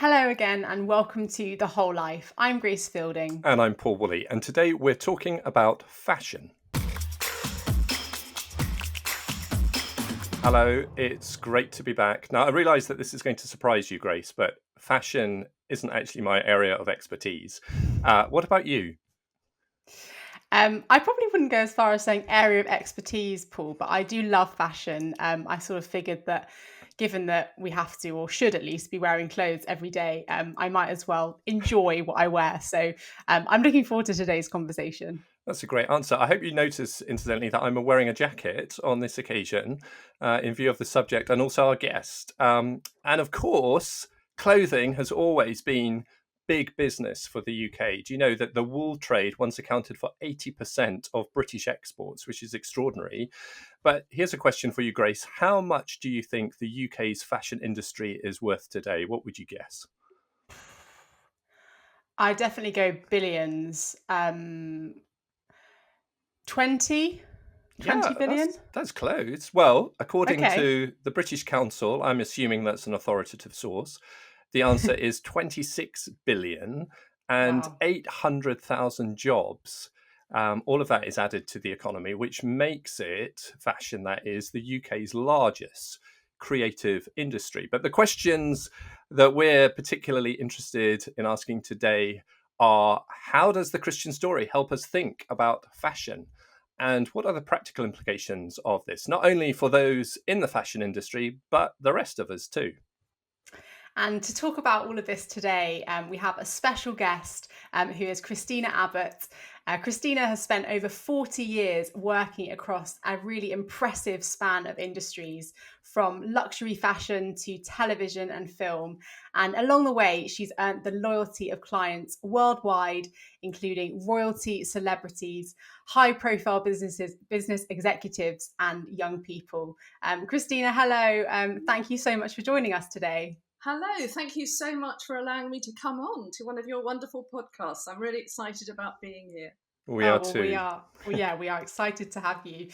Hello again and welcome to The Whole Life. I'm Grace Fielding. And I'm Paul Woolley, and today we're talking about fashion. Hello, it's great to be back. Now, I realise that this is going to surprise you, Grace, but fashion isn't actually my area of expertise. What about you? I probably wouldn't go as far as saying area of expertise, Paul, but I do love fashion. I sort of figured that given that we have to, or should at least, be wearing clothes every day, I might as well enjoy what I wear. So I'm looking forward to today's conversation. That's a great answer. I hope you notice, incidentally, that I'm wearing a jacket on this occasion in view of the subject and also our guest. And of course, clothing has always been big business for the UK. Do you know that the wool trade once accounted for 80% of British exports, which is extraordinary? But here's a question for you, Grace. How much do you think the UK's fashion industry is worth today? What would you guess? I definitely go billions. 20, Yeah, 20 billion? that's close. Well, according Okay. to the British Council, I'm assuming that's an authoritative source. The answer is 26 billion and Wow. 800,000 jobs. All of that is added to the economy, which makes it, fashion that is, the UK's largest creative industry. But the questions that we're particularly interested in asking today are: how does the Christian story help us think about fashion? And what are the practical implications of this, not only for those in the fashion industry, but the rest of us too? And to talk about all of this today, we have a special guest who is Christina Abbott. Christina has spent over 40 years working across a really impressive span of industries, from luxury fashion to television and film. And along the way, she's earned the loyalty of clients worldwide, including royalty, celebrities, high profile businesses, business executives, and young people. Christina, hello. Thank you so much for joining us today. Hello, thank you so much for allowing me to come on to one of your wonderful podcasts. I'm really excited about being here. We Oh, are well, we too. are. Well, yeah, we are excited to have you.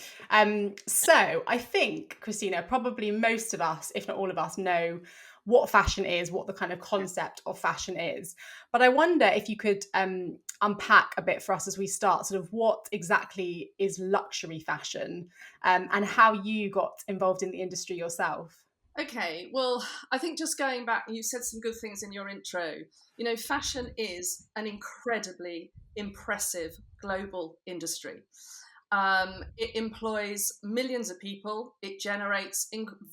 So I think, Christina, probably most of us, if not all of us, know what fashion is, what the kind of concept of fashion is. But I wonder if you could unpack a bit for us as we start, sort of what exactly is luxury fashion, and how you got involved in the industry yourself. Okay, well, I think just going back, you said some good things in your intro. You know, fashion is an incredibly impressive global industry. It employs millions of people. It generates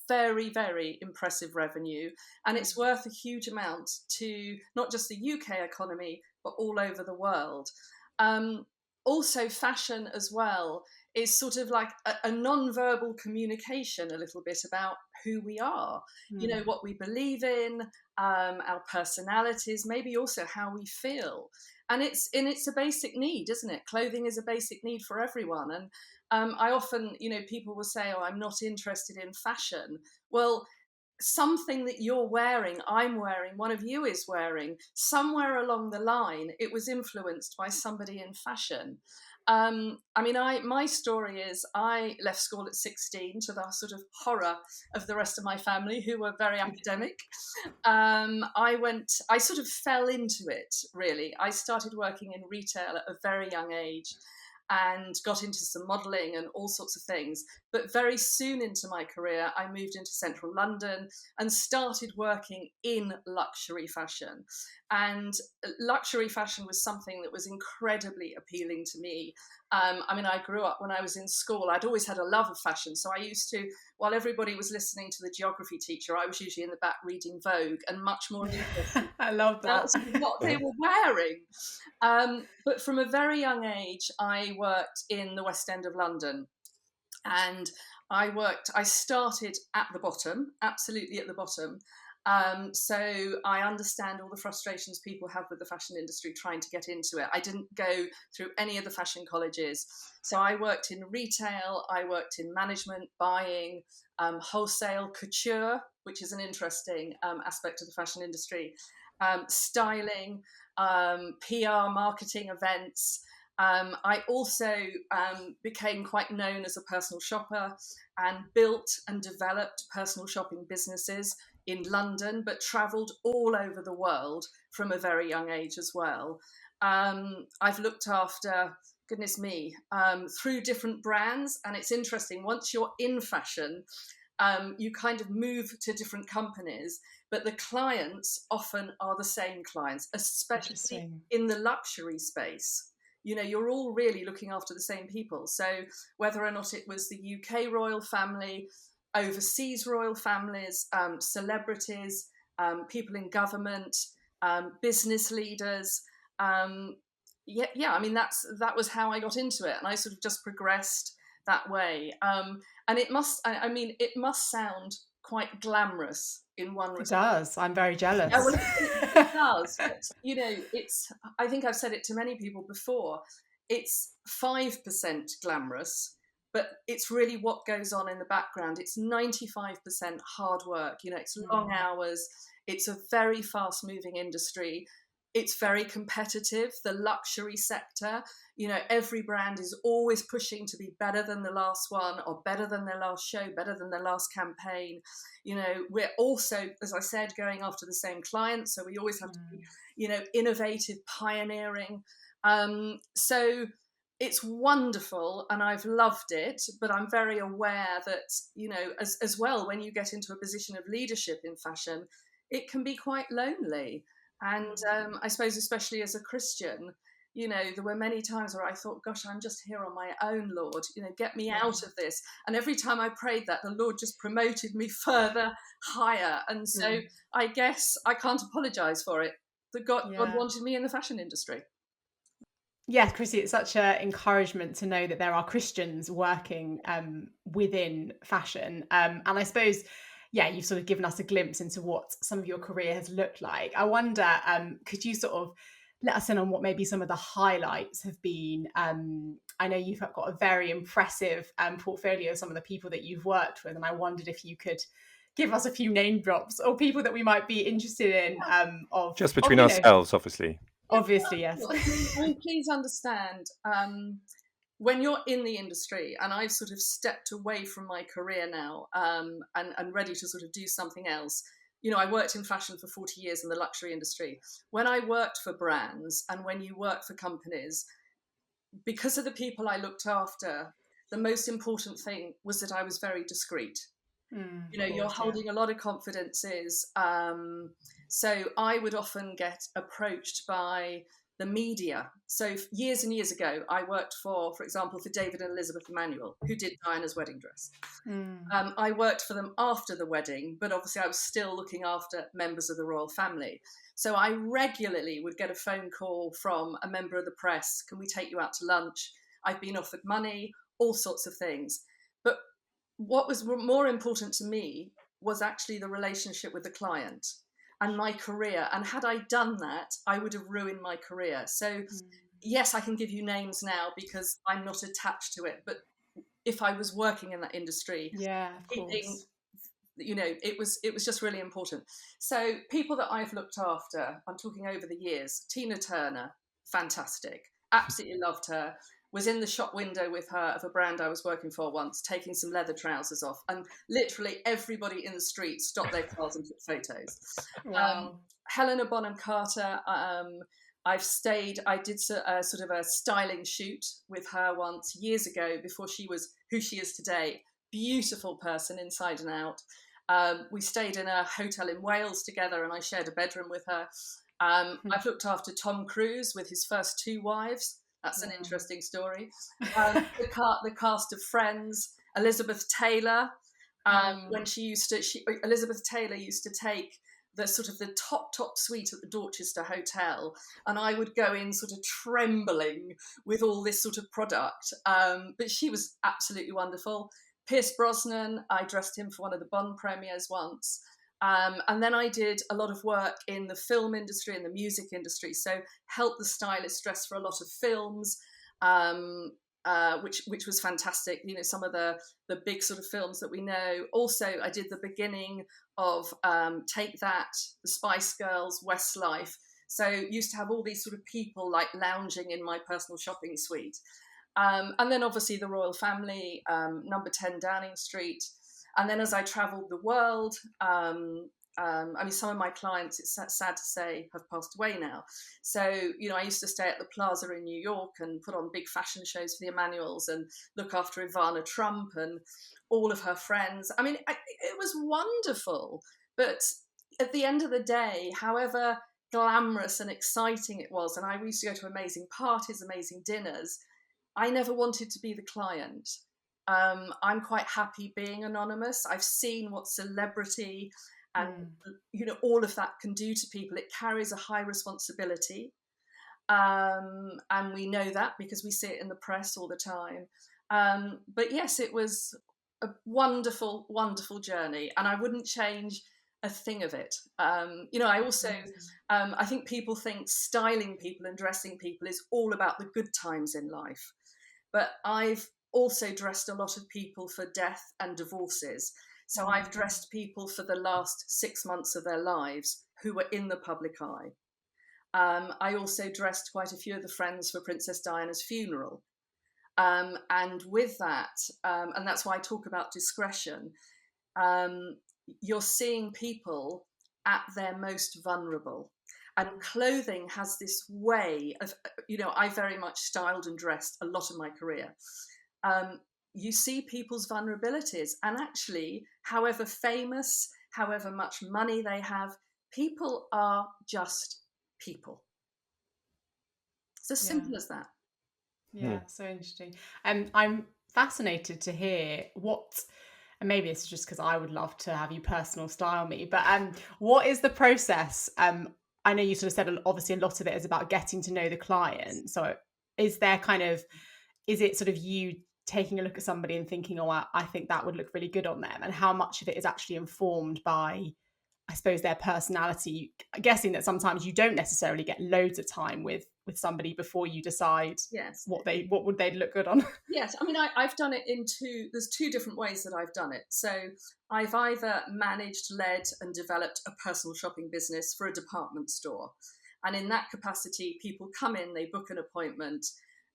very, very impressive revenue, and it's worth a huge amount to not just the UK economy, but all over the world. Um, Also, fashion as well is sort of like a non-verbal communication a little bit about who we are, you know, Mm. what we believe in, our personalities, maybe also how we feel. And it's a basic need, isn't it? Clothing is a basic need for everyone. And I often, you know, people will say, oh, I'm not interested in fashion. Well, something that you're wearing, I'm wearing, one of you is wearing, somewhere along the line, it was influenced by somebody in fashion. I mean, my story is I left school at 16 to the sort of horror of the rest of my family who were very academic. I sort of fell into it, really. I started working in retail at a very young age and got into some modelling and all sorts of things. But very soon into my career, I moved into central London and started working in luxury fashion. And luxury fashion was something that was incredibly appealing to me. I mean, I grew up when I was in school, I'd always had a love of fashion. So I used to, while everybody was listening to the geography teacher, I was usually in the back reading Vogue and much more interested I love about that. sort of what they were wearing. But from a very young age, I worked in the West End of London. And I started at the bottom, absolutely at the bottom. So I understand all the frustrations people have with the fashion industry trying to get into it. I didn't go through any of the fashion colleges. So I worked in retail, I worked in management, buying, wholesale, couture, which is an interesting aspect of the fashion industry, styling, PR, marketing, events. I also became quite known as a personal shopper and built and developed personal shopping businesses in London, but travelled all over the world from a very young age as well. I've looked after, goodness me, through different brands. And it's interesting, once you're in fashion, you kind of move to different companies, but the clients often are the same clients, especially in the luxury space. You know, you're all really looking after the same people. So whether or not it was the UK royal family, overseas royal families, celebrities, people in government, business leaders, I mean, that was how I got into it, and I sort of just progressed that way. And it must sound quite glamorous in one respect. It does. I'm very jealous. Yeah, well, it does. But, you know, I think I've said it to many people before. It's 5% glamorous, but it's really what goes on in the background. It's 95% hard work. You know, it's long hours. It's a very fast-moving industry. It's very competitive, the luxury sector. You know, every brand is always pushing to be better than the last one, or better than their last show, better than their last campaign. You know, we're also, as I said, going after the same clients. So we always have to be, you know, innovative, pioneering. So it's wonderful and I've loved it, but I'm very aware that, you know, as well, when you get into a position of leadership in fashion, it can be quite lonely. And I suppose, especially as a Christian, you know, there were many times where I thought, gosh, I'm just here on my own, Lord, you know, get me out of this. And every time I prayed that, the Lord just promoted me further, higher. And so I guess I can't apologize for it. That God wanted me in the fashion industry. Yes, Chrissy, it's such an encouragement to know that there are Christians working within fashion. And I suppose, you've sort of given us a glimpse into what some of your career has looked like. I wonder, could you sort of let us in on what maybe some of the highlights have been? I know you've got a very impressive portfolio of some of the people that you've worked with, and I wondered if you could give us a few name drops or people that we might be interested in. Just between ourselves, obviously. Obviously, yes. I mean, please understand, when you're in the industry, and I've sort of stepped away from my career now, and ready to sort of do something else. You know, I worked in fashion for 40 years in the luxury industry. When I worked for brands and when you work for companies, because of the people I looked after, the most important thing was that I was very discreet. You know, you're holding a lot of confidences. So I would often get approached by the media. So years and years ago, I worked for example, for David and Elizabeth Emanuel, who did Diana's wedding dress. I worked for them after the wedding, but obviously I was still looking after members of the royal family. So I regularly would get a phone call from a member of the press. Can we take you out to lunch? I've been offered money, all sorts of things. But what was more important to me was actually the relationship with the client and my career. And had I done that, I would have ruined my career. So yes, I can give you names now because I'm not attached to it. But if I was working in that industry, of course. You know, it was just really important. So people that I've looked after, I'm talking over the years, Tina Turner, fantastic. Absolutely loved her. Was in the shop window with her of a brand I was working for once, taking some leather trousers off, and literally everybody in the street stopped their cars and took photos. Wow. Helena Bonham Carter, I did sort of a styling shoot with her once years ago before she was who she is today. Beautiful person inside and out. We stayed in a hotel in Wales together and I shared a bedroom with her. I've looked after Tom Cruise with his first 2 wives. That's an interesting story. The cast of Friends, Elizabeth Taylor, Elizabeth Taylor used to take the sort of the top suite at the Dorchester Hotel, and I would go in sort of trembling with all this sort of product. But she was absolutely wonderful. Pierce Brosnan, I dressed him for one of the Bond premieres once. And then I did a lot of work in the film industry and the music industry. So helped the stylist dress for a lot of films, which was fantastic. You know, some of the big sort of films that we know. Also, I did the beginning of Take That, the Spice Girls, Westlife. So used to have all these sort of people like lounging in my personal shopping suite. And then obviously the royal family, number 10 Downing Street. And then as I travelled the world, I mean, some of my clients, it's sad to say, have passed away now. So, you know, I used to stay at the Plaza in New York and put on big fashion shows for the Emmanuels and look after Ivana Trump and all of her friends. I mean, it was wonderful. But at the end of the day, however glamorous and exciting it was, and I used to go to amazing parties, amazing dinners, I never wanted to be the client. I'm quite happy being anonymous. I've seen what celebrity and you know, all of that can do to people. It carries a high responsibility, and we know that because we see it in the press all the time. But yes, it was a wonderful, wonderful journey, and I wouldn't change a thing of it. You know, I also I think people think styling people and dressing people is all about the good times in life, but I've also dressed a lot of people for death and divorces. So I've dressed people for the last 6 months of their lives who were in the public eye. I also dressed quite a few of the friends for Princess Diana's funeral. And with that, and that's why I talk about discretion, you're seeing people at their most vulnerable. And clothing has this way of, you know, I very much styled and dressed a lot of my career. You see people's vulnerabilities, and actually, however famous, however much money they have, people are just people. It's as simple as that. Yeah, so interesting. I'm fascinated to hear and maybe it's just because I would love to have you personal style me, but what is the process? I know you sort of said obviously a lot of it is about getting to know the client. So is it sort of you taking a look at somebody and thinking, oh, I think that would look really good on them, and how much of it is actually informed by, I suppose, their personality? I'm guessing that sometimes you don't necessarily get loads of time with somebody before you decide what would they look good on. Yes, I mean, I've done it there's two different ways that I've done it. So I've either managed, led and developed a personal shopping business for a department store. And in that capacity, people come in, they book an appointment,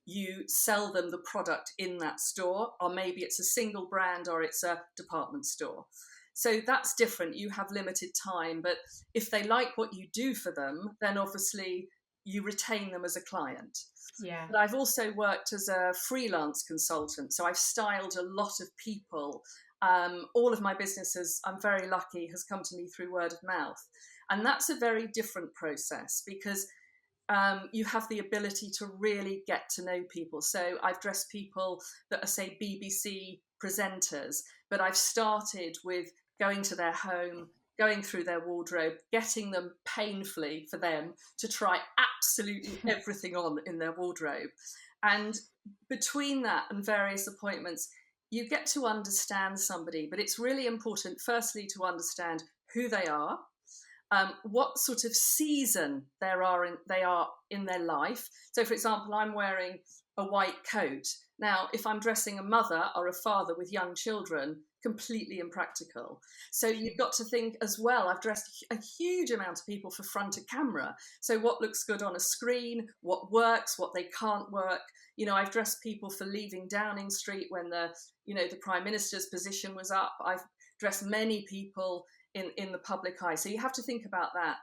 you sell them the product in that store, or maybe it's a single brand or it's a department store. So that's different. You have limited time, but if they like what you do for them, then obviously you retain them as a client. Yeah. But I've also worked as a freelance consultant. So I've styled a lot of people. All of my businesses, I'm very lucky, has come to me through word of mouth. And that's a very different process because you have the ability to really get to know people. So I've dressed people that are, say, BBC presenters, but I've started with going to their home, going through their wardrobe, getting them painfully for them to try absolutely everything on in their wardrobe. And between that and various appointments, you get to understand somebody, but it's really important, firstly, to understand who they are, what sort of season they are in their life. So, for example, I'm wearing a white coat. Now, if I'm dressing a mother or a father with young children, completely impractical. So you've got to think as well, I've dressed a huge amount of people for front of camera. So what looks good on a screen, what works, what they can't work. You know, I've dressed people for leaving Downing Street when the Prime Minister's position was up. I've dressed many people in the public eye. So you have to think about that.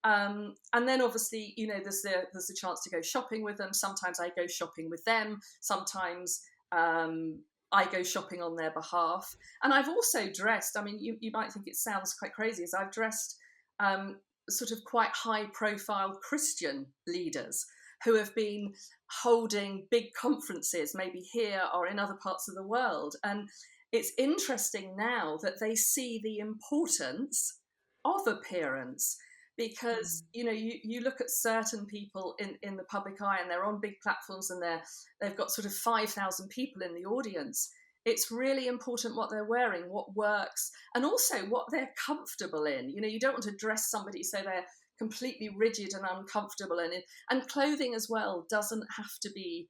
And then obviously, you know, there's the chance to go shopping with them. Sometimes I go shopping with them. Sometimes I go shopping on their behalf. And I've also dressed, I mean, you might think it sounds quite crazy, as I've dressed sort of quite high profile Christian leaders who have been holding big conferences, maybe here or in other parts of the world. And it's interesting now that they see the importance of appearance. Because, you know, you look at certain people in the public eye and they're on big platforms and they've got sort of 5,000 people in the audience. It's really important what they're wearing, what works, and also what they're comfortable in. You know, you don't want to dress somebody so they're completely rigid and uncomfortable in it. And clothing as well doesn't have to be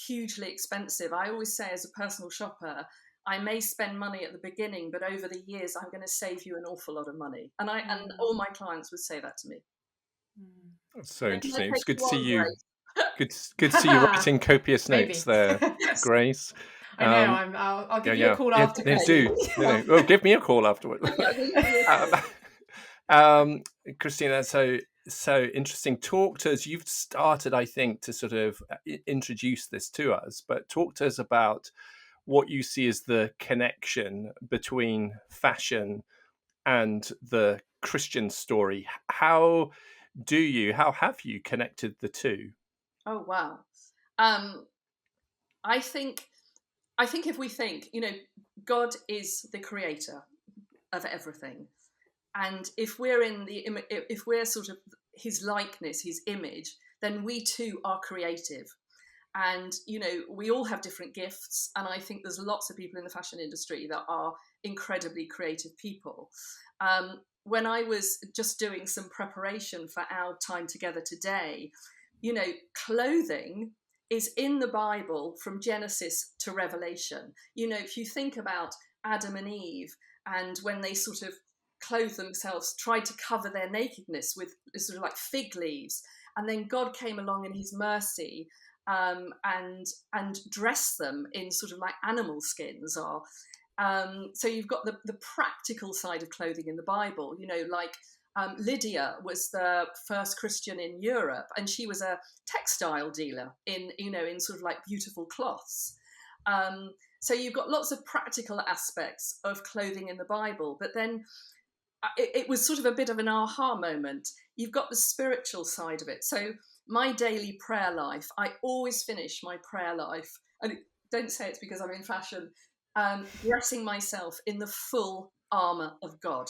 hugely expensive. I always say, as a personal shopper, I may spend money at the beginning, but over the years, I'm going to save you an awful lot of money. And and all my clients would say that to me. That's so interesting. It's good to see you. Good to see you writing copious notes there, Grace. I know. I'll give you a call after. Well, give me a call afterwards. Christina, that's so interesting. Talk to us. You've started, I think, to sort of introduce this to us, but talk to us about what you see as the connection between fashion and the Christian story. How have you connected the two? Oh wow. Um, I think if we think, God is the creator of everything, and if we're if we're sort of his likeness, his image, then we too are creative. And we all have different gifts, and I think there's lots of people in the fashion industry that are incredibly creative people. When I was just doing some preparation for our time together today, clothing is in the Bible from Genesis to Revelation. If you think about Adam and Eve, and when they sort of clothed themselves, tried to cover their nakedness with sort of like fig leaves, and then God came along in his mercy, and dressed them in sort of like animal skins, or so you've got the practical side of clothing in the Bible. Like Lydia was the first Christian in Europe, and she was a textile dealer in sort of like beautiful cloths. So you've got lots of practical aspects of clothing in the Bible, but then it was sort of a bit of an aha moment. You've got the spiritual side of it. So my daily prayer life, I always finish my prayer life, and don't say it's because I'm in fashion, dressing myself in the full armor of God.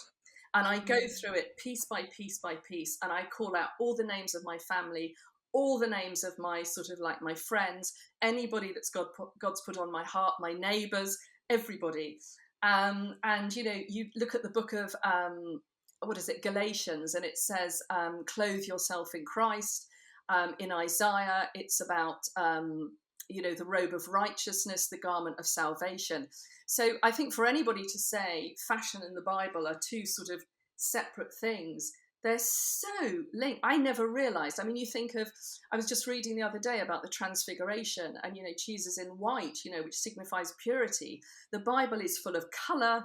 And I go through it piece by piece by piece, and I call out all the names of my family, all the names of my sort of like my friends, anybody that's God's put on my heart, my neighbors, everybody. And you look at the book of what is it, Galatians, and it says, clothe yourself in Christ. In Isaiah, it's about the robe of righteousness, the garment of salvation. So I think for anybody to say fashion and the Bible are two sort of separate things, they're so linked. I never realized. I mean, I was just reading the other day about the transfiguration, and Jesus in white, which signifies purity. The Bible is full of color,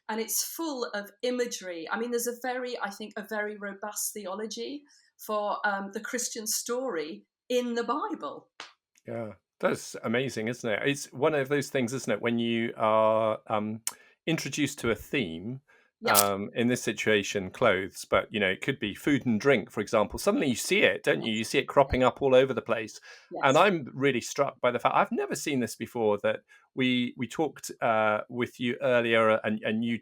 and it's full of imagery. I mean, there's I think a very robust theology for the Christian story in the Bible. Yeah, that's amazing, isn't it? It's one of those things, isn't it, when you are introduced to a theme, Yeah. in this situation, clothes, but it could be food and drink, for example. Suddenly you see it, don't you? You see it cropping up all over the place. And Yes. I'm really struck by the fact I've never seen this before, that we talked with you earlier, and you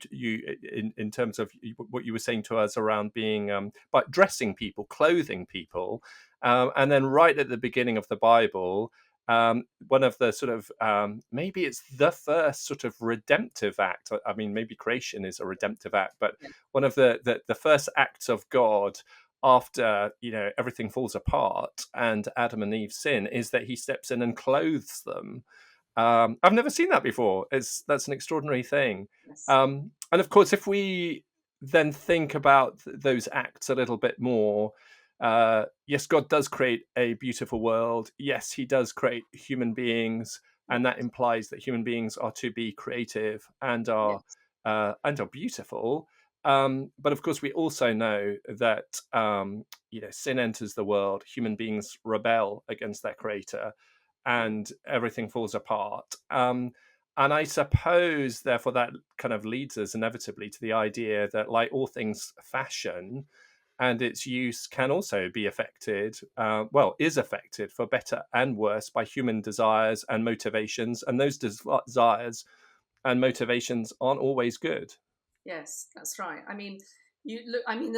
in terms of what you were saying to us around being but dressing people, clothing people, and then right at the beginning of the Bible, one of the sort of maybe it's the first sort of redemptive act. I mean, maybe creation is a redemptive act, but Yeah. one of the first acts of God after everything falls apart and Adam and Eve sin is that he steps in and clothes them. I've never seen that before. That's an extraordinary thing. Yes. And of course, if we then think about those acts a little bit more, yes, God does create a beautiful world. Yes, he does create human beings, Yeah. and that implies that human beings are to be creative and are Yes. beautiful. But of course, we also know that sin enters the world. Human beings rebel against their creator, and everything falls apart. And I suppose, therefore, that kind of leads us inevitably to the idea that, like all things fashion, and its use can also be affected, is affected for better and worse by human desires and motivations. And those desires and motivations aren't always good. Yes, that's right. I mean, you look. I mean,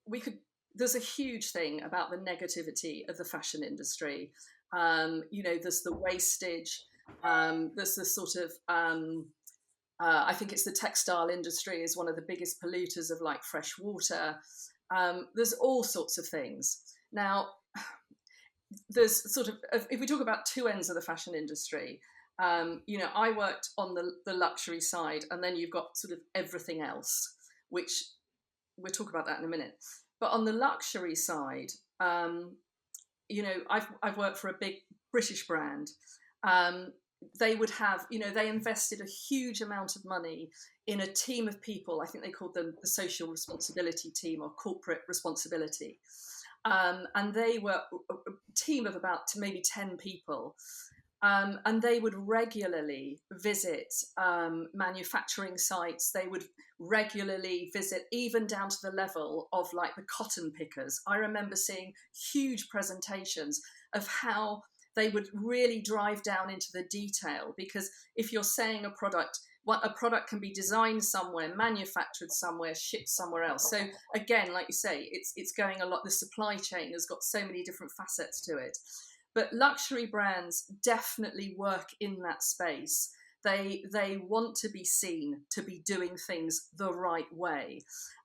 we could. There's a huge thing about the negativity of the fashion industry. There's the wastage. There's the sort of. I think it's the textile industry is one of the biggest polluters of like fresh water. There's all sorts of things. Now, there's sort of, if we talk about two ends of the fashion industry, I worked on the luxury side, and then you've got sort of everything else, which we'll talk about that in a minute. But on the luxury side, I've worked for a big British brand. They would have, they invested a huge amount of money in a team of people. I think they called them the social responsibility team or corporate responsibility. And they were a team of about maybe 10 people. And they would regularly visit manufacturing sites. They would regularly visit, even down to the level of like the cotton pickers. I remember seeing huge presentations of how they would really drive down into the detail, because if you're saying a product can be designed somewhere, manufactured somewhere, shipped somewhere else. So again, like you say, it's going a lot. The supply chain has got so many different facets to it. But luxury brands definitely work in that space. They want to be seen to be doing things the right way.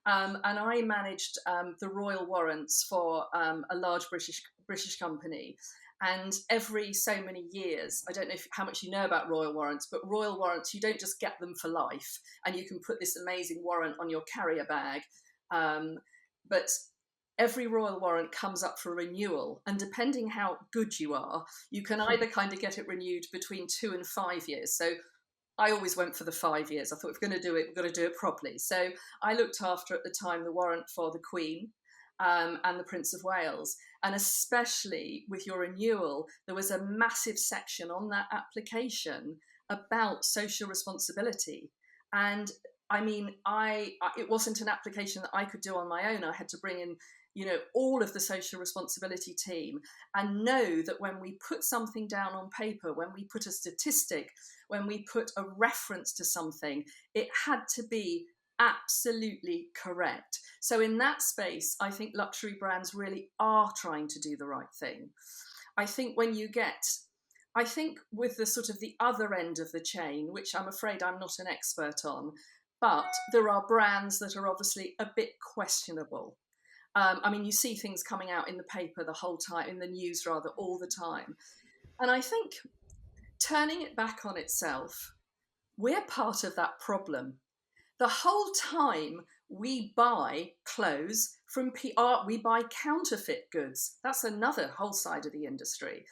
And I managed the royal warrants for a large British company. And every so many years, I don't know how much you know about royal warrants, but royal warrants, you don't just get them for life and you can put this amazing warrant on your carrier bag. But every royal warrant comes up for renewal. And depending how good you are, you can either kind of get it renewed between 2 and 5 years. So I always went for the 5 years. I thought, if we're going to do it, we've got to do it properly. So I looked after at the time the warrant for the Queen and the Prince of Wales. And especially with your renewal, there was a massive section on that application about social responsibility. And I mean, it wasn't an application that I could do on my own. I had to bring in, all of the social responsibility team, and know that when we put something down on paper, when we put a statistic, when we put a reference to something, it had to be absolutely correct. So in that space, I think luxury brands really are trying to do the right thing. I think with the sort of the other end of the chain, which I'm afraid I'm not an expert on, but there are brands that are obviously a bit questionable. I mean, you see things coming out in the paper the whole time, in the news rather, all the time. And I think turning it back on itself, we're part of that problem. The whole time we buy clothes from PR, we buy counterfeit goods. That's another whole side of the industry.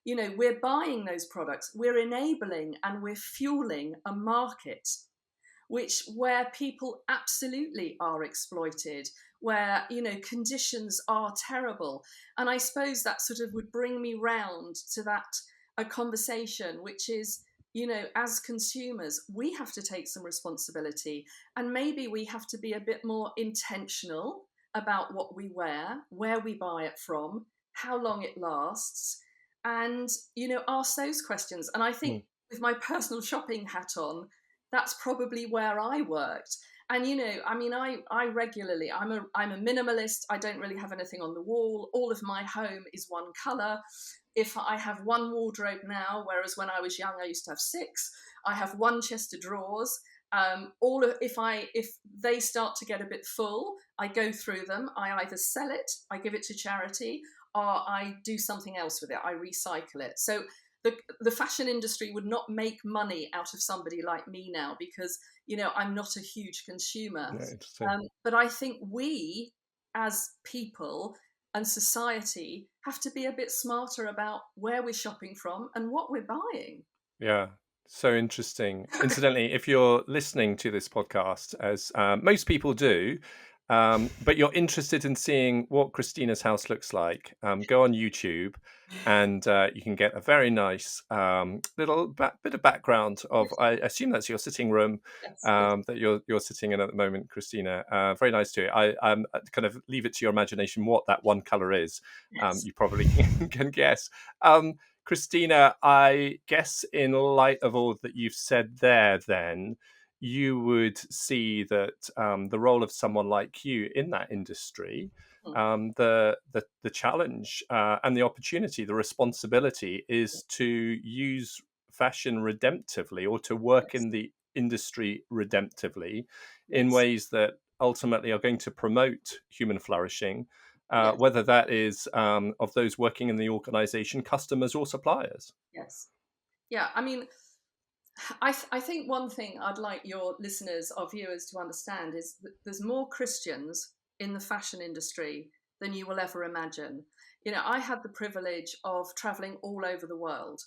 We're buying those products, we're enabling and we're fueling a market where people absolutely are exploited, where, conditions are terrible. And I suppose that sort of would bring me round to a conversation, which is, as consumers, we have to take some responsibility, and maybe we have to be a bit more intentional about what we wear, where we buy it from, how long it lasts, and, ask those questions. And I think with my personal shopping hat on, that's probably where I worked. And, I regularly, I'm a minimalist. I don't really have anything on the wall. All of my home is one color. If I have one wardrobe now, whereas when I was young, I used to have 6, I have one chest of drawers. If they start to get a bit full, I go through them. I either sell it, I give it to charity, or I do something else with it. I recycle it. So the fashion industry would not make money out of somebody like me now, because, I'm not a huge consumer. But I think we, as people and society, have to be a bit smarter about where we're shopping from and what we're buying. Yeah, so interesting. Incidentally, if you're listening to this podcast, as most people do, but you're interested in seeing what Christina's house looks like, go on YouTube and you can get a very nice little bit of background of, I assume that's your sitting room. Yes. That you're sitting in at the moment, Christina. Very nice to you. I kind of leave it to your imagination what that one colour is. Yes. You probably can guess. Christina, I guess in light of all that you've said there, then you would see that the role of someone like you in that industry, the challenge and the opportunity, the responsibility is to use fashion redemptively, or to work in the industry redemptively in ways that ultimately are going to promote human flourishing. Whether that is of those working in the organization, customers or suppliers. Yes. Yeah, I mean, I think one thing I'd like your listeners or viewers to understand is that there's more Christians in the fashion industry than you will ever imagine. I had the privilege of traveling all over the world,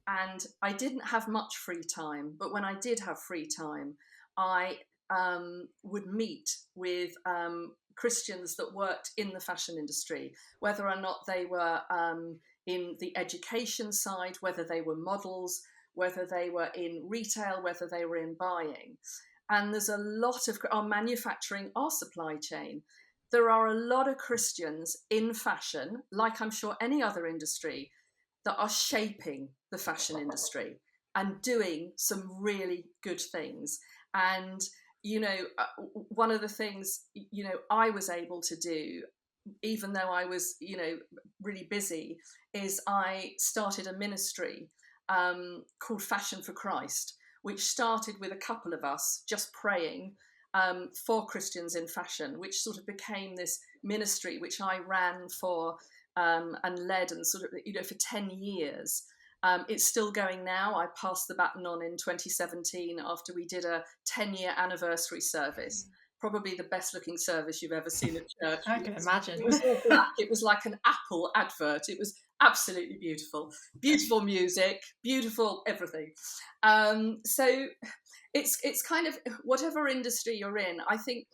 and I didn't have much free time, but when I did have free time, I would meet with Christians that worked in the fashion industry, whether or not they were in the education side, whether they were models, whether they were in retail, whether they were in buying. And there's a lot of our manufacturing, our supply chain. There are a lot of Christians in fashion, like I'm sure any other industry, that are shaping the fashion industry and doing some really good things. And, one of the things, I was able to do, even though I was, really busy, is I started a ministry called Fashion for Christ, which started with a couple of us just praying for Christians in fashion, which sort of became this ministry which I ran for and led and sort of, for 10 years. It's still going now. I passed the baton on in 2017 after we did a 10-year anniversary service. Probably the best looking service you've ever seen at church. I can imagine. It was all black. It was like an Apple advert. It was absolutely beautiful. Beautiful music, beautiful everything. So it's kind of whatever industry you're in. I think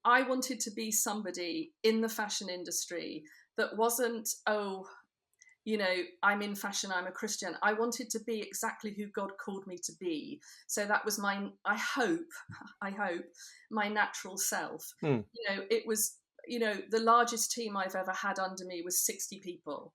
I wanted to be somebody in the fashion industry that wasn't, I'm in fashion, I'm a Christian. I wanted to be exactly who God called me to be. So that was I hope, my natural self. It was, the largest team I've ever had under me was 60 people.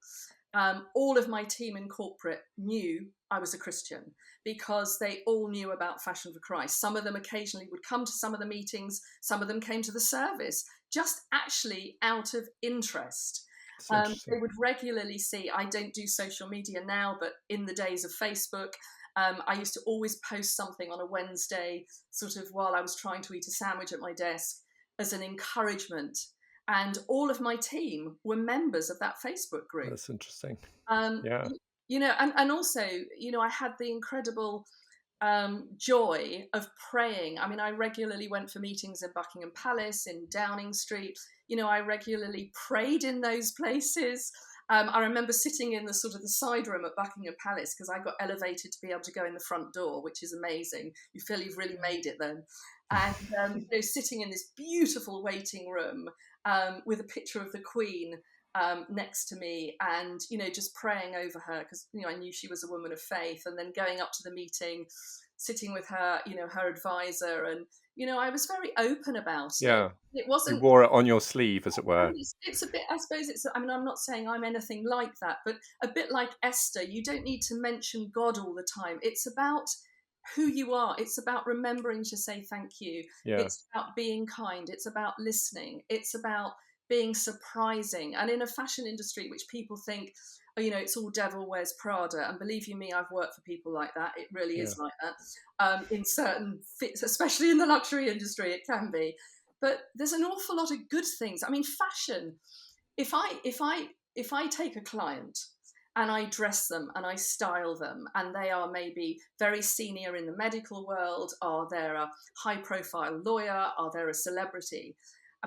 All of my team in corporate knew I was a Christian because they all knew about Fashion for Christ. Some of them occasionally would come to some of the meetings. Some of them came to the service, just actually out of interest. They would regularly see, I don't do social media now, but in the days of Facebook, I used to always post something on a Wednesday, sort of while I was trying to eat a sandwich at my desk, as an encouragement. And all of my team were members of that Facebook group. That's interesting. Yeah. And also, I had the incredible joy of praying. I mean, I regularly went for meetings in Buckingham Palace, in Downing Street. I regularly prayed in those places. I remember sitting in the sort of the side room at Buckingham Palace because I got elevated to be able to go in the front door, which is amazing. You feel you've really made it then. And sitting in this beautiful waiting room with a picture of the Queen next to me, and just praying over her because I knew she was a woman of faith, and then going up to the meeting, sitting with her, her advisor, and I was very open about it. Yeah, it wasn't. You wore it on your sleeve, as it were. It's a bit. I suppose it's. I mean, I'm not saying I'm anything like that, but a bit like Esther. You don't need to mention God all the time. It's about who you are. It's about remembering to say thank you. Yeah. It's about being kind. It's about listening. It's about being surprising. And in a fashion industry, which people think, it's all devil wears Prada. And believe you me, I've worked for people like that. It really is like that. In certain fits, especially in the luxury industry, it can be. But there's an awful lot of good things. I mean, fashion. If I take a client and I dress them and I style them, and they are maybe very senior in the medical world, or they're a high-profile lawyer, or they're a celebrity,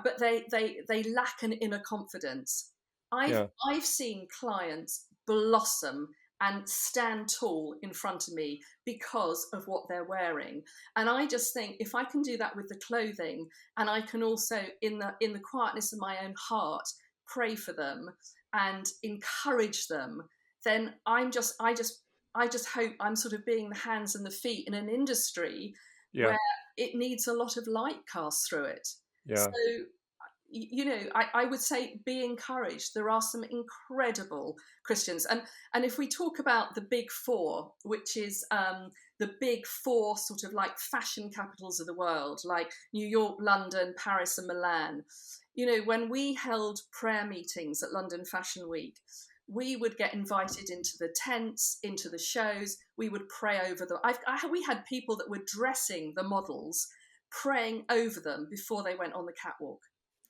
but they lack an inner confidence. I've seen clients blossom and stand tall in front of me because of what they're wearing. And I just think if I can do that with the clothing, and I can also in the quietness of my own heart pray for them and encourage them, then I just hope I'm sort of being the hands and the feet in an industry where it needs a lot of light cast through it. So, I would say be encouraged. There are some incredible Christians. And if we talk about the big four, which is the big four sort of like fashion capitals of the world, like New York, London, Paris and Milan, when we held prayer meetings at London Fashion Week, we would get invited into the tents, into the shows. We would pray over them. We had people that were dressing the models, praying over them before they went on the catwalk.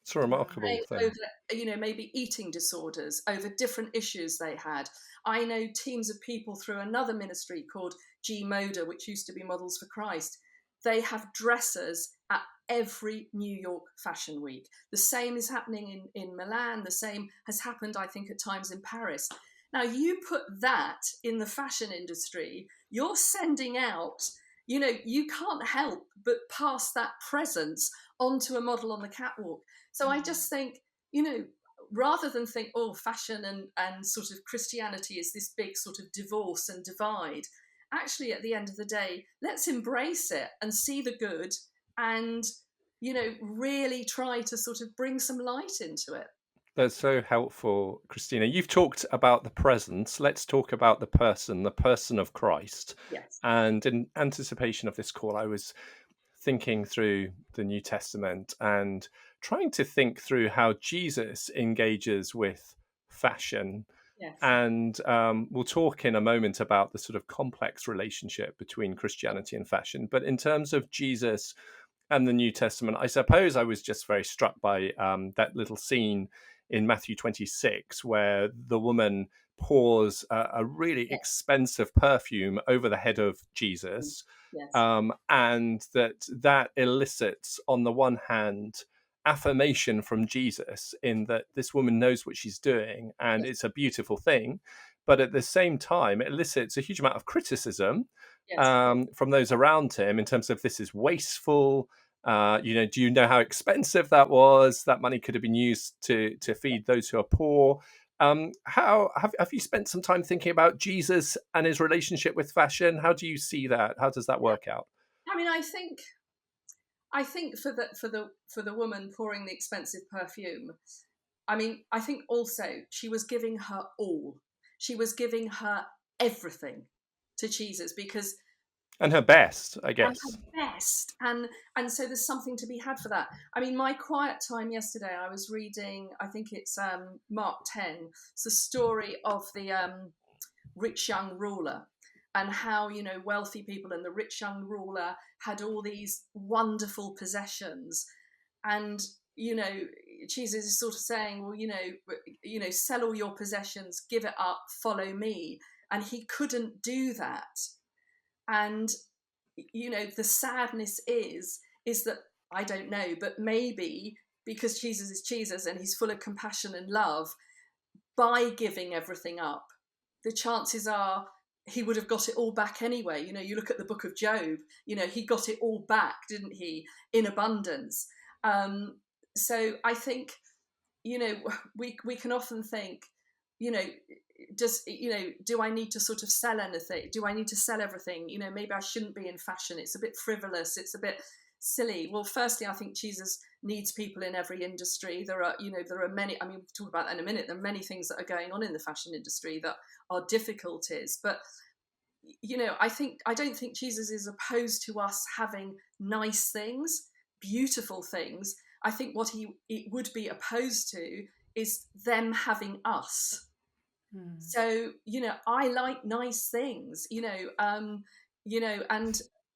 It's a remarkable thing. Over, maybe eating disorders, over different issues they had. I know teams of people through another ministry called G Moda, which used to be Models for Christ. They have dressers at every New York Fashion Week. The same is happening in Milan. The same has happened, I think, at times in Paris. Now, you put that in the fashion industry, you're sending out, you can't help but pass that presence onto a model on the catwalk. So I just think, rather than think, oh, fashion and sort of Christianity is this big sort of divorce and divide, actually, at the end of the day, let's embrace it and see the good and, really try to sort of bring some light into it. That's so helpful, Christina. You've talked about the presence. Let's talk about the person of Christ. Yes. And in anticipation of this call, I was thinking through the New Testament and trying to think through how Jesus engages with fashion. Yes. And we'll talk in a moment about the sort of complex relationship between Christianity and fashion. But in terms of Jesus and the New Testament, I suppose I was just very struck by that little scene in Matthew 26, where the woman pours a really expensive perfume over the head of Jesus. Yes. And that elicits, on the one hand, affirmation from Jesus in that this woman knows what she's doing and it's a beautiful thing. But at the same time, it elicits a huge amount of criticism from those around him in terms of this is wasteful. Do you know how expensive that was? That money could have been used to feed those who are poor. How have you spent some time thinking about Jesus and his relationship with fashion? How do you see that? How does that work out? I mean, I think for the woman pouring the expensive perfume, I mean, I think also she was giving her all. She was giving her everything to Jesus because. And her best, I guess. And her best. And so there's something to be had for that. I mean, my quiet time yesterday, I was reading, I think it's Mark 10. It's the story of the rich young ruler and how, wealthy people and the rich young ruler had all these wonderful possessions. And, Jesus is sort of saying, well, sell all your possessions, give it up, follow me. And he couldn't do that. And, the sadness is that, I don't know, but maybe because Jesus is Jesus and he's full of compassion and love, by giving everything up, the chances are he would have got it all back anyway. You look at the book of Job, he got it all back, didn't he, in abundance. So I think, we can often think, do I need to sort of sell anything? Do I need to sell everything? Maybe I shouldn't be in fashion. It's a bit frivolous. It's a bit silly. Well, firstly, I think Jesus needs people in every industry. There are many, I mean, we'll talk about that in a minute. There are many things that are going on in the fashion industry that are difficulties. But, I don't think Jesus is opposed to us having nice things, beautiful things. I think what he would be opposed to is them having us. So, I like nice things, and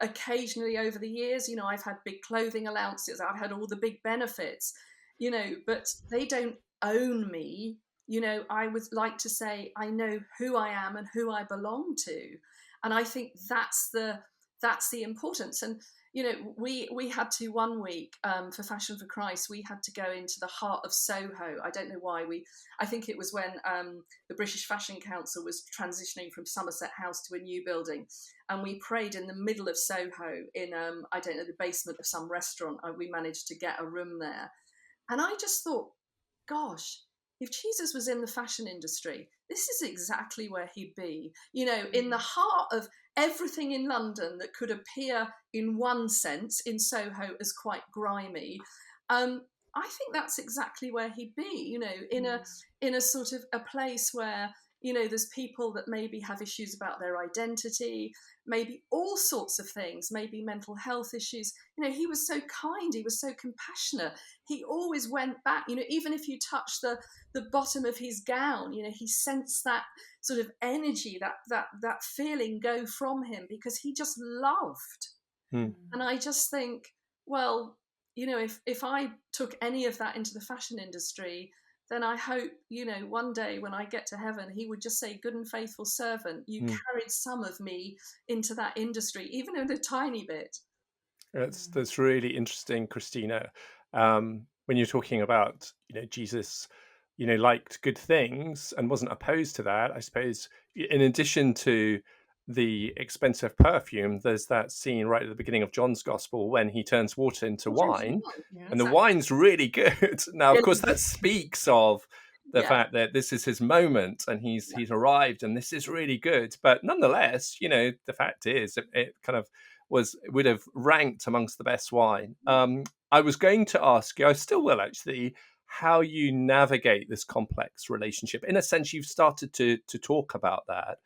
occasionally over the years, I've had big clothing allowances, I've had all the big benefits, but they don't own me. I would like to say I know who I am and who I belong to. And I think that's the importance. And, we had to one week for Fashion for Christ, we had to go into the heart of Soho. I don't know why. I think it was when the British Fashion Council was transitioning from Somerset House to a new building. And we prayed in the middle of Soho in, the basement of some restaurant. We managed to get a room there. And I just thought, gosh, if Jesus was in the fashion industry, this is exactly where he'd be, in the heart of everything in London that could appear in one sense in Soho as quite grimy. I think that's exactly where he'd be, in a sort of a place where, there's people that maybe have issues about their identity, maybe all sorts of things, maybe mental health issues. He was so kind, he was so compassionate. He always went back, even if you touch the bottom of his gown, he sensed that sort of energy, that feeling go from him because he just loved. And I just think, well, if I took any of that into the fashion industry, then I hope, one day when I get to heaven, he would just say, good and faithful servant, you carried some of me into that industry, even in a tiny bit. That's really interesting, Christina. When you're talking about, Jesus, liked good things and wasn't opposed to that, I suppose, in addition to the expensive perfume, there's that scene right at the beginning of John's Gospel when he turns water into wine, Yeah. and the wine's really good. Now, of course, that speaks of the Yeah. fact that this is his moment and he's arrived and this is really good. But nonetheless, the fact is it kind of would have ranked amongst the best wine. I was going to ask you, I still will actually, how you navigate this complex relationship. In a sense, you've started to talk about that,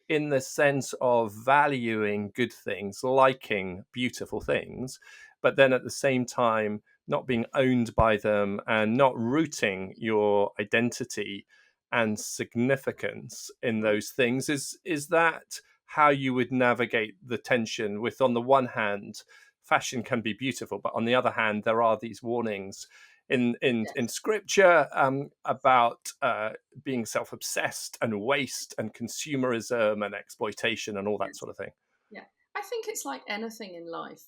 in the sense of valuing good things, liking beautiful things, but then at the same time not being owned by them and not rooting your identity and significance in those things. Is that how you would navigate the tension with, on the one hand, fashion can be beautiful, but on the other hand, there are these warnings in scripture about being self-obsessed and waste and consumerism and exploitation and all that sort of thing? Yeah. I think it's like anything in life.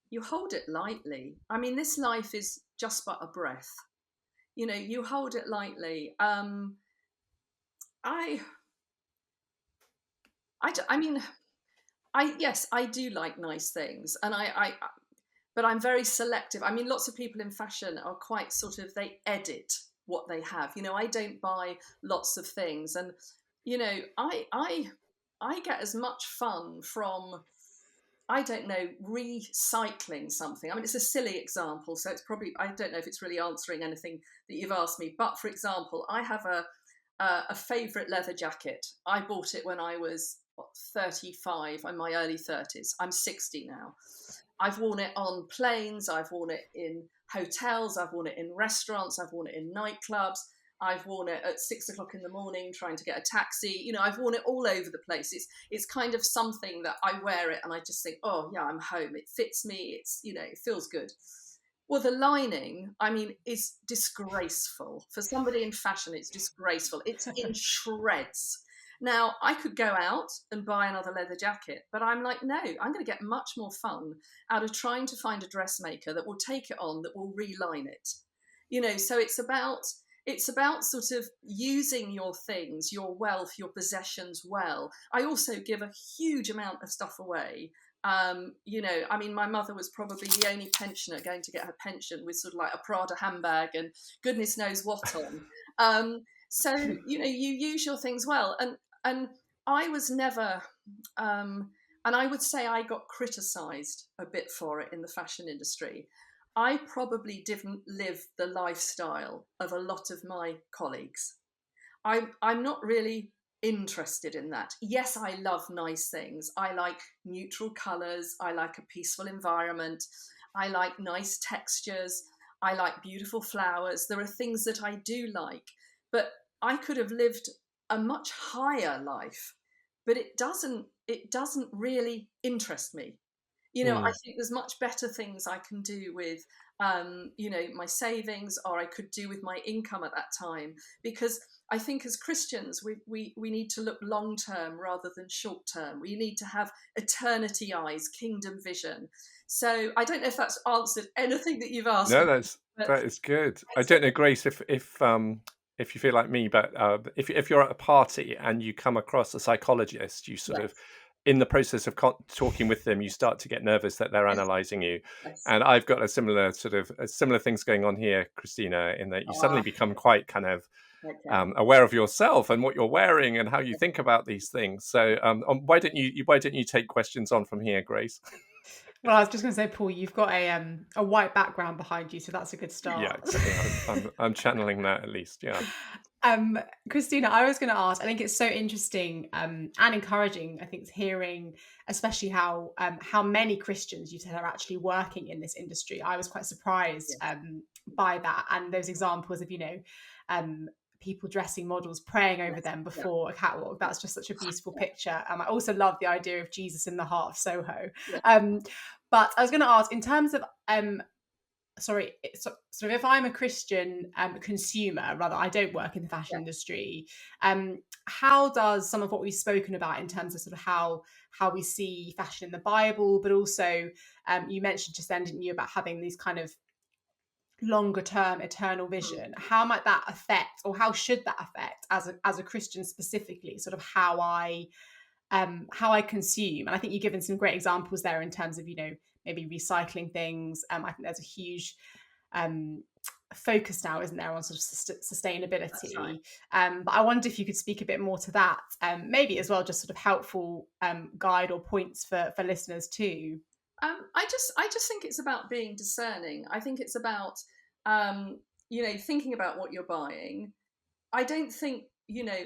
You hold it lightly. I mean, this life is just but a breath. You hold it lightly. Yes, I do like nice things, and but I'm very selective. I mean, lots of people in fashion are quite sort of, they edit what they have. I don't buy lots of things, and I get as much fun from, I don't know, recycling something. I mean, it's a silly example, so it's probably, I don't know if it's really answering anything that you've asked me. But for example, I have a favourite leather jacket. I bought it when I was 35, in my early 30s. I'm 60 now. I've worn it on planes, I've worn it in hotels, I've worn it in restaurants, I've worn it in nightclubs, I've worn it at 6 o'clock in the morning trying to get a taxi. I've worn it all over the place. It's kind of something that I wear it and I just think, oh yeah, I'm home. It fits me. It feels good. Well, the lining, I mean, is disgraceful. For somebody in fashion, it's disgraceful. It's in shreds. Now, I could go out and buy another leather jacket, but I'm like, no, I'm going to get much more fun out of trying to find a dressmaker that will take it on, that will reline it. So it's about sort of using your things, your wealth, your possessions well. I also give a huge amount of stuff away. I mean, my mother was probably the only pensioner going to get her pension with sort of like a Prada handbag and goodness knows what on. So, you use your things well. And I was never, and I would say I got criticised a bit for it in the fashion industry. I probably didn't live the lifestyle of a lot of my colleagues. I'm not really interested in that. Yes, I love nice things. I like neutral colours. I like a peaceful environment. I like nice textures. I like beautiful flowers. There are things that I do like, but I could have lived a much higher life, but it doesn't really interest me. I think there's much better things I can do with, my savings, or I could do with my income at that time. Because I think as Christians, we need to look long term rather than short term. We need to have eternity eyes, kingdom vision. So I don't know if that's answered anything that you've asked. No, that is good. I don't know, Grace, if you feel like me, but if you're at a party and you come across a psychologist, you sort of, in the process of talking with them, you start to get nervous that they're analysing you. And I've got a similar things going on here, Christina, in that you suddenly become quite kind of aware of yourself and what you're wearing and how you think about these things. So why don't you take questions on from here, Grace? Well, I was just going to say, Paul, you've got a white background behind you, so that's a good start. Yeah, exactly. I'm channeling that at least. Yeah. Christina, I was going to ask, I think it's so interesting and encouraging, I think, hearing especially how many Christians you said are actually working in this industry. I was quite surprised by that, and those examples of, people dressing models, praying over them before a catwalk. That's just such a beautiful picture. I also love the idea of Jesus in the heart of Soho. But I was going to ask, in terms of sort of, if I'm a Christian consumer, rather, I don't work in the fashion industry, how does some of what we've spoken about in terms of sort of how we see fashion in the Bible, but also you mentioned just then, didn't you, about having these kind of longer term eternal vision, how might that affect, or how should that affect as a Christian specifically, sort of how I how I consume. And I think you've given some great examples there in terms of, maybe recycling things. I think there's a huge focus now, isn't there, on sort of That's right. sustainability. But I wonder if you could speak a bit more to that, maybe as well, just sort of helpful guide or points for listeners too. I just think it's about being discerning. I think it's about thinking about what you're buying. I don't think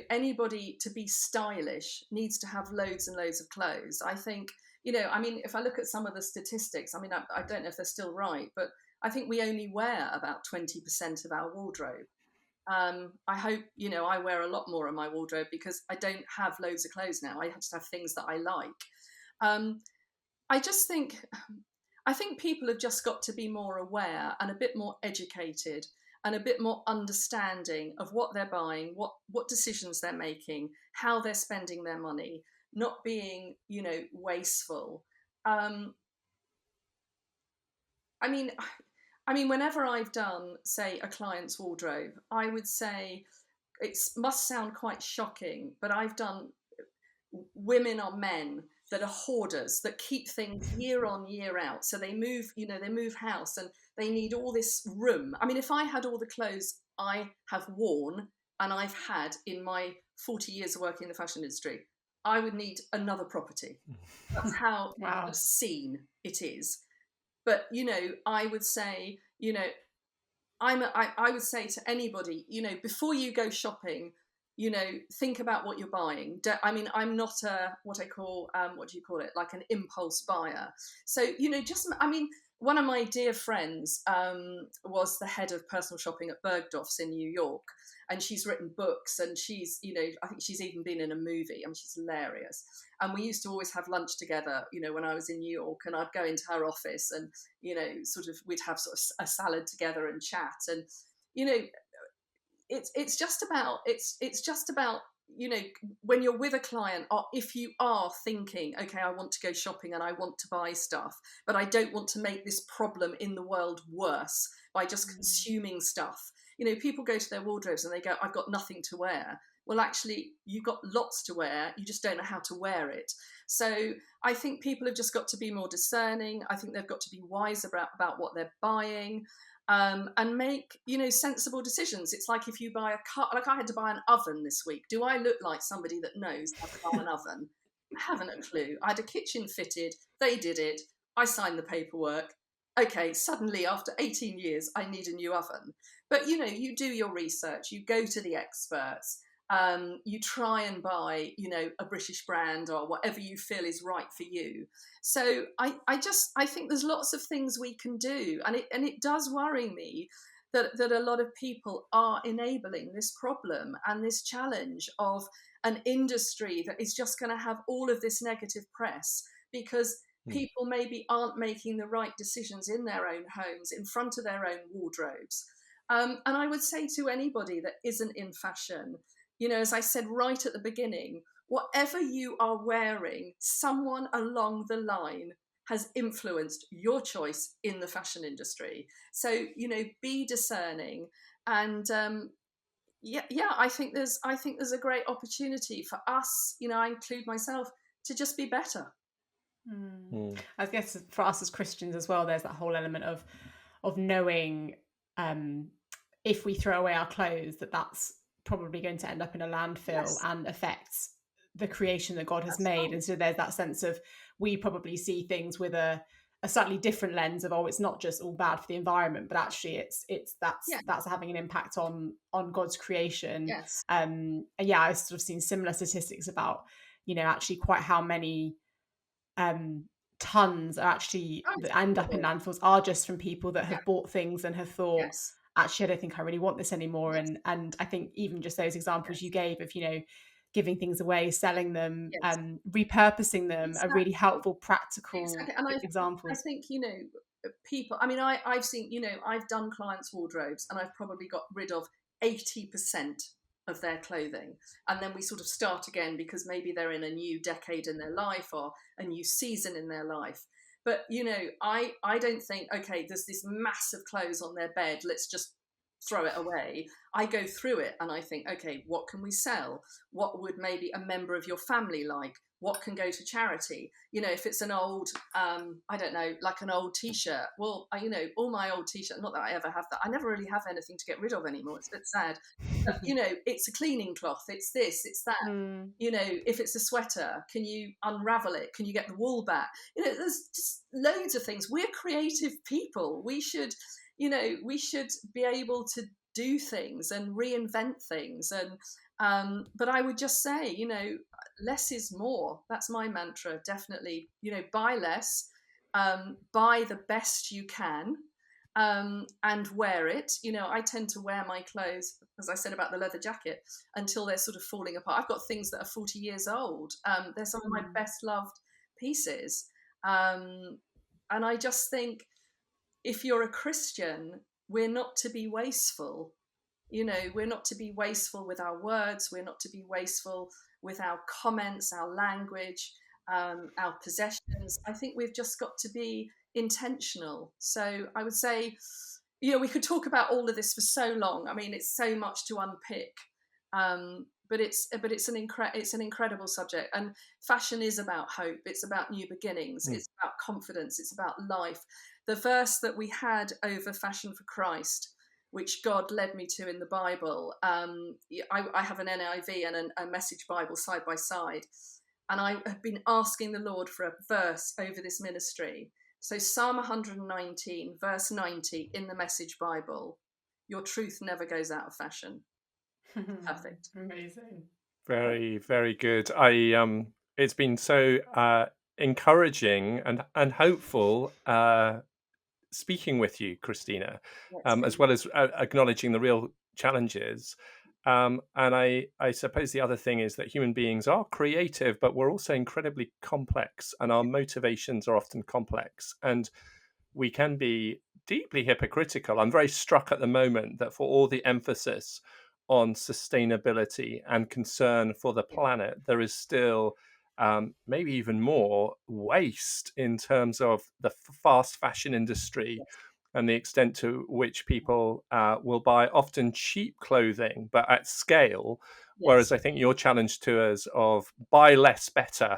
anybody to be stylish needs to have loads and loads of clothes. I think if I look at some of the statistics, I don't know if they're still right, but I think we only wear about 20% of our wardrobe. I hope I wear a lot more of my wardrobe because I don't have loads of clothes now. I just have things that I like. Um, I just think I think people have just got to be more aware and a bit more educated and a bit more understanding of what they're buying, what decisions they're making, how they're spending their money, not being, wasteful. Um, I mean, whenever I've done, say, a client's wardrobe, I would say it must sound quite shocking, but I've done women or men that are hoarders that keep things year on year out. So they move house and they need all this room. If I had all the clothes I have worn and I've had in my 40 years of working in the fashion industry, I would need another property. That's how Wow. obscene it is. But I would say, I would say to anybody, before you go shopping, think about what you're buying. I'm not what I call, what do you call it? Like an impulse buyer. So, one of my dear friends was the head of personal shopping at Bergdorf's in New York. And she's written books and she's, I think she's even been in a movie. She's hilarious. And we used to always have lunch together, when I was in New York, and I'd go into her office and, we'd have sort of a salad together and chat. And, it's just about when you're with a client, or if you are thinking, okay, I want to go shopping and I want to buy stuff, but I don't want to make this problem in the world worse by just consuming stuff. People go to their wardrobes and they go, I've got nothing to wear. Well, actually, you've got lots to wear. You just don't know how to wear it. So I think people have just got to be more discerning. I think they've got to be wise about what they're buying. And make sensible decisions. It's like if you buy a car, like I had to buy an oven this week. Do I look like somebody that knows how to buy an oven? I haven't a clue. I had a kitchen fitted. They did it. I signed the paperwork. Okay, suddenly after 18 years, I need a new oven. But you do your research. You go to the experts. You try and buy, a British brand or whatever you feel is right for you. So I think there's lots of things we can do, and it does worry me that a lot of people are enabling this problem and this challenge of an industry that is just going to have all of this negative press because people maybe aren't making the right decisions in their own homes, in front of their own wardrobes. And I would say to anybody that isn't in fashion, as I said right at the beginning, whatever you are wearing, someone along the line has influenced your choice in the fashion industry. So, be discerning. And I think there's a great opportunity for us, I include myself, to just be better. I guess for us as Christians as well, there's that whole element of knowing if we throw away our clothes, that's probably going to end up in a landfill and affects the creation that God has made. And so there's that sense of we probably see things with a slightly different lens of, it's not just all bad for the environment, but actually that's having an impact on God's creation. Yes. I've sort of seen similar statistics about, actually quite how many tons are actually that end up in landfills are just from people that have bought things and have thought, actually, I don't think I really want this anymore. And I think even just those examples you gave of, giving things away, selling them, repurposing them are really helpful, practical examples. I think, people, I've seen, I've done clients' wardrobes and I've probably got rid of 80% of their clothing. And then we sort of start again because maybe they're in a new decade in their life or a new season in their life. But, I don't think, okay, there's this massive clothes on their bed, let's just throw it away. I go through it and I think, okay, what can we sell? What would maybe a member of your family like? What can go to charity? If it's an old, I don't know, like an old T-shirt. Well, all my old T-shirt, not that I ever have that. I never really have anything to get rid of anymore. It's a bit sad. But, it's a cleaning cloth. It's this, it's that. Mm. If it's a sweater, can you unravel it? Can you get the wool back? There's just loads of things. We're creative people. We should be able to do things and reinvent things. And but I would just say, less is more. That's my mantra, definitely. Buy less, buy the best you can, and wear it. I tend to wear my clothes, as I said about the leather jacket, until they're sort of falling apart. I've got things that are 40 years old. They're some of my best loved pieces. And I just think, if you're a Christian, we're not to be wasteful. We're not to be wasteful with our words. We're not to be wasteful with our comments, our language, our possessions. I think we've just got to be intentional. So I would say, we could talk about all of this for so long. I mean, it's so much to unpick. But it's an incredible subject, and fashion is about hope. It's about new beginnings. It's about confidence. It's about life. The verse that we had over Fashion for Christ, which God led me to in the Bible, I have an NIV and a Message Bible side by side, and I have been asking the Lord for a verse over this ministry. So Psalm 119, verse 90 in the Message Bible: your truth never goes out of fashion. Perfect. Amazing. Very, very good. It's been so encouraging and hopeful speaking with you, Christina, as well as acknowledging the real challenges. And I suppose the other thing is that human beings are creative, but we're also incredibly complex, and our motivations are often complex, and we can be deeply hypocritical. I'm very struck at the moment that for all the emphasis on sustainability and concern for the planet, there is still maybe even more waste in terms of the fast fashion industry and the extent to which people will buy often cheap clothing, but at scale. Whereas I think your challenge to us of buy less better,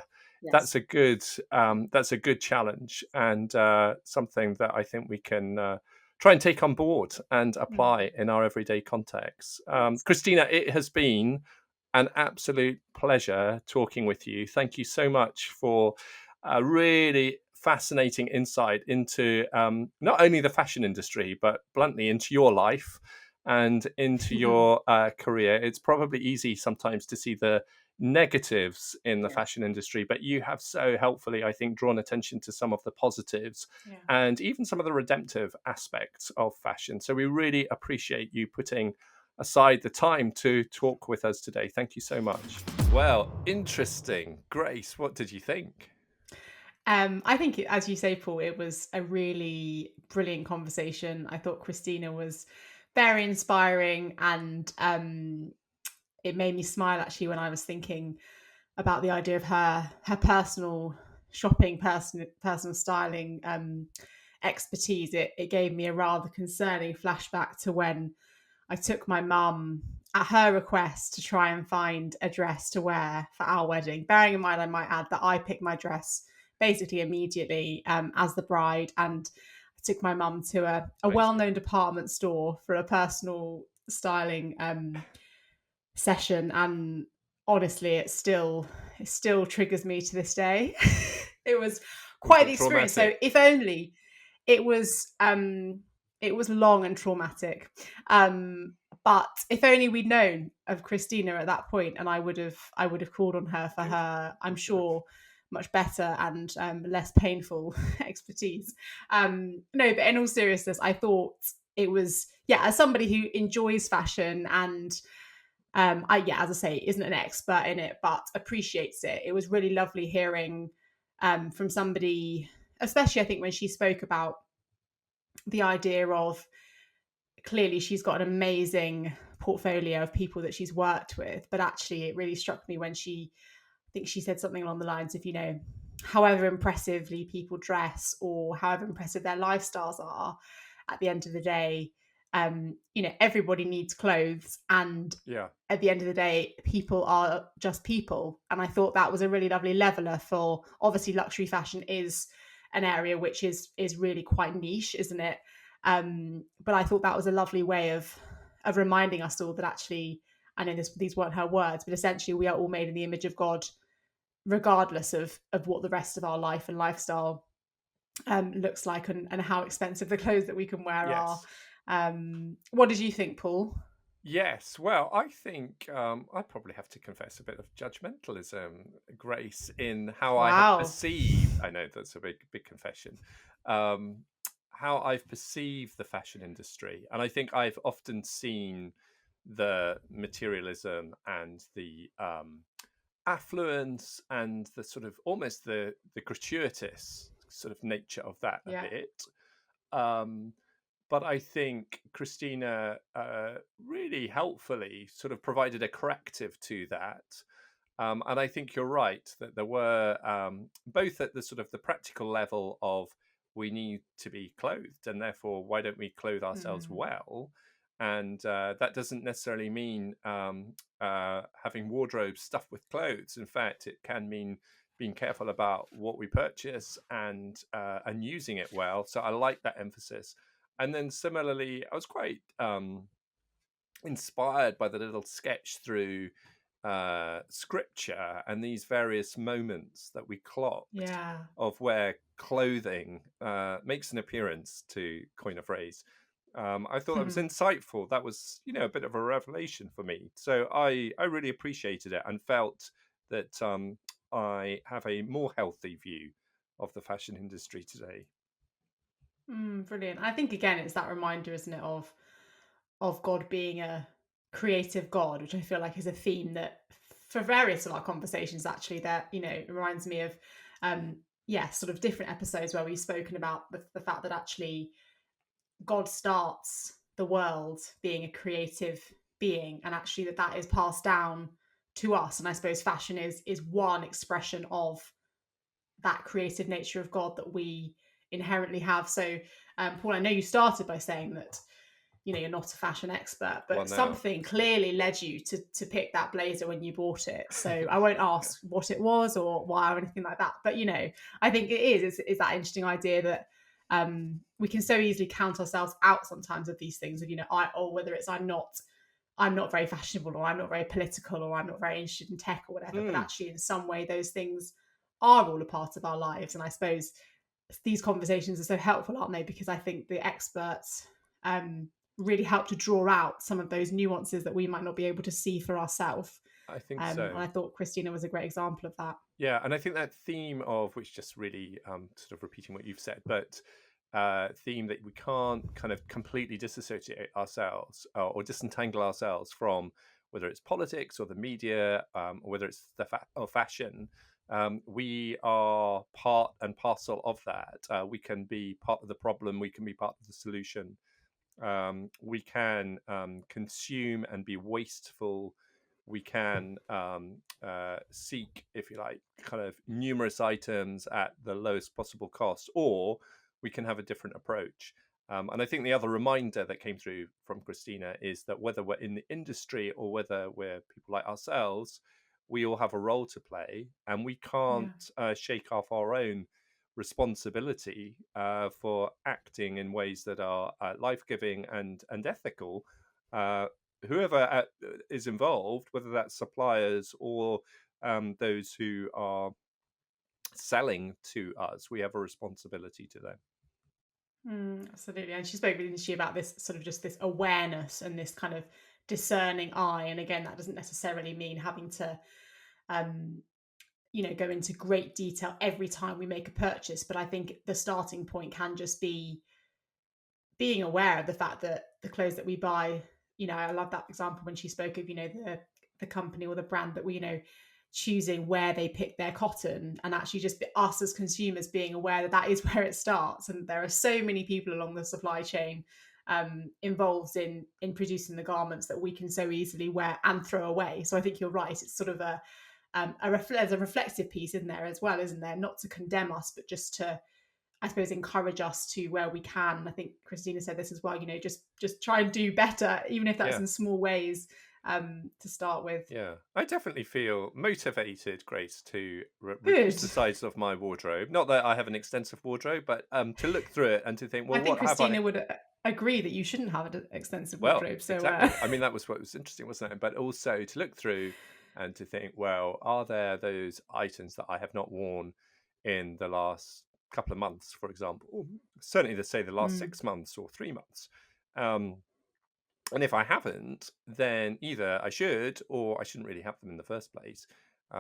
that's a good challenge, and something that I think we can try and take on board and apply in our everyday context. Christina, it has been an absolute pleasure talking with you. Thank you so much for a really fascinating insight into not only the fashion industry, but bluntly into your life and into your career. It's probably easy sometimes to see the negatives in the fashion industry, but you have so helpfully, I think, drawn attention to some of the positives and even some of the redemptive aspects of fashion. So we really appreciate you putting aside the time to talk with us today. Thank you so much. Well, interesting. Grace, what did you think? I think, as you say, Paul, it was a really brilliant conversation. I thought Christina was very inspiring, and it made me smile actually when I was thinking about the idea of her personal shopping, personal styling expertise. It gave me a rather concerning flashback to when I took my mum at her request to try and find a dress to wear for our wedding. Bearing in mind, I might add that I picked my dress basically immediately as the bride, and I took my mum to a well-known department store for a personal styling session, and honestly it still triggers me to this day. It was quite the experience. So if only it was long and traumatic, but if only we'd known of Christina at that point, and I would have called on her for her, I'm sure, much better and less painful expertise. No, but in all seriousness, I thought it was, as somebody who enjoys fashion and as I say, isn't an expert in it, but appreciates it. It was really lovely hearing from somebody, especially I think when she spoke about the idea of, clearly she's got an amazing portfolio of people that she's worked with, but actually it really struck me when I think she said something along the lines of, however impressively people dress or however impressive their lifestyles are, at the end of the day, everybody needs clothes, and Yeah. at the end of the day, people are just people. And I thought that was a really lovely leveler for, obviously, luxury fashion is an area which is really quite niche, isn't it? But I thought that was a lovely way of reminding us all that actually, I know these weren't her words, but essentially we are all made in the image of God, regardless of what the rest of our life and lifestyle looks like, and how expensive the clothes that we can wear are. Yes. What did you think, Paul? Yes, well, I think I probably have to confess a bit of judgmentalism, Grace, in how I have Wow. perceived. I know that's a big confession. Um, how I've perceived the fashion industry, and I think I've often seen the materialism and the affluence and the sort of almost the gratuitous sort of nature of that a Yeah. bit. Um, but I think Christina really helpfully sort of provided a corrective to that. And I think you're right that there were both at the sort of the practical level of we need to be clothed, and therefore why don't we clothe ourselves Mm. well? And that doesn't necessarily mean having wardrobes stuffed with clothes. In fact, it can mean being careful about what we purchase and using it well. So I like that emphasis. And then similarly, I was quite inspired by the little sketch through scripture and these various moments that we clocked Yeah. of where clothing makes an appearance, to coin a phrase. I thought that was insightful. That was, a bit of a revelation for me. So I really appreciated it and felt that I have a more healthy view of the fashion industry today. Brilliant. I think again it's that reminder, isn't it, of God being a creative God, which I feel like is a theme that for various of our conversations actually, that it reminds me of sort of different episodes where we've spoken about the fact that actually God starts the world being a creative being, and actually that is passed down to us. And I suppose fashion is one expression of that creative nature of God that we inherently have. So, Paul, I know you started by saying that you're not a fashion expert, Well, but no. something clearly led you to pick that blazer when you bought it. So I won't ask what it was or why or anything like that. But I think it is that interesting idea that we can so easily count ourselves out sometimes of these things of or whether it's I'm not very fashionable, or I'm not very political, or I'm not very interested in tech or whatever. But actually, in some way, those things are all a part of our lives. And I suppose these conversations are so helpful, aren't they? Because I think the experts really help to draw out some of those nuances that we might not be able to see for ourselves. I think And so. I thought Christina was a great example of that. Yeah, and I think that theme of which, just really sort of repeating what you've said, but theme that we can't kind of completely disassociate ourselves or disentangle ourselves from, whether it's politics or the media, or whether it's or fashion. We are part and parcel of that. We can be part of the problem. We can be part of the solution. We can consume and be wasteful. We can seek, if you like, kind of numerous items at the lowest possible cost, or we can have a different approach. And I think the other reminder that came through from Christina is that whether we're in the industry or whether we're people like ourselves, we all have a role to play, and we Yeah. can't shake off our own responsibility for acting in ways that are life-giving and ethical. Whoever is involved, whether that's suppliers or those who are selling to us, we have a responsibility to them. Absolutely. And she spoke, didn't she, about this sort of just this awareness and this kind of discerning eye. And again, that doesn't necessarily mean having to go into great detail every time we make a purchase. But I think the starting point can just be being aware of the fact that the clothes that we buy, I love that example when she spoke of, the company or the brand that we, choosing where they pick their cotton, and actually just us as consumers being aware that is where it starts. And there are so many people along the supply chain involved in producing the garments that we can so easily wear and throw away. So I think you're right. It's sort of there's a reflective piece in there as well, isn't there? Not to condemn us, but just to I suppose, encourage us to where we can. I think Christina said this as well, just try and do better, even if that's Yeah. in small ways, to start with. Yeah, I definitely feel motivated, Grace, to reduce Good. the size of my wardrobe. Not that I have an extensive wardrobe, but to look through it and to think, I well, think what have I? Christina would agree that you shouldn't have an extensive Well, wardrobe. So exactly. I mean, that was what was interesting, wasn't it? But also to look through and to think, well, are there those items that I have not worn in the last couple of months, for example? Certainly, let's say the last 6 months or 3 months. And if I haven't, then either I should or I shouldn't really have them in the first place.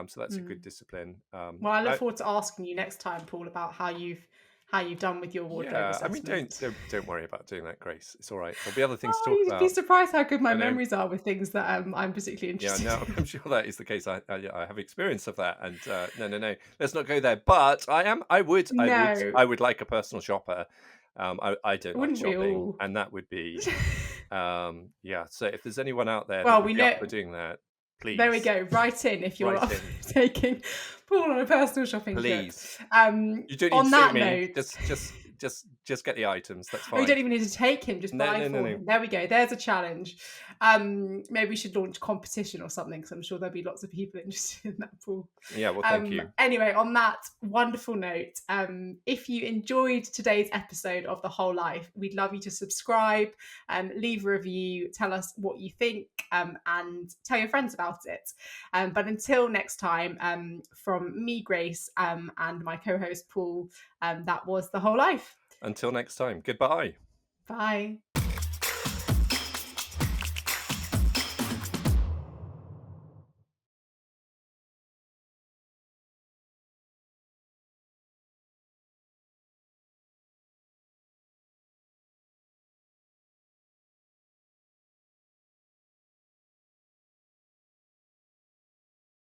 So that's a good discipline. Well, I look forward to asking you next time, Paul, about how you've done with your wardrobe I mean, assessment. don't worry about doing that, Grace. It's all right. There'll be other things to Oh, talk you'd be about. surprised how good my I know. memories are with things that I'm particularly Yeah, interested no, in. I'm sure that is the case. I have experience of that, and no, let's not go there. But I would No. like a personal shopper. I don't like Wouldn't we shopping, all? and that would be yeah. So if there's anyone out there that Well, would we be up know. for doing that, please. There we go. Write in if you're Write up in. for taking Paul on a personal shopping Please. trip. You don't need On to that sue me. note, Just get the items. That's oh, you fine. don't even need to take him, just buy No. for him. There we go. There's a challenge. Maybe we should launch a competition or something, because I'm sure there'll be lots of people interested in that, Paul. Yeah, well, thank you. Anyway, on that wonderful note, if you enjoyed today's episode of The Whole Life, we'd love you to subscribe, leave a review, tell us what you think, and tell your friends about it. But until next time, from me, Grace, and my co-host, Paul, that was The Whole Life. Until next time, goodbye. Bye.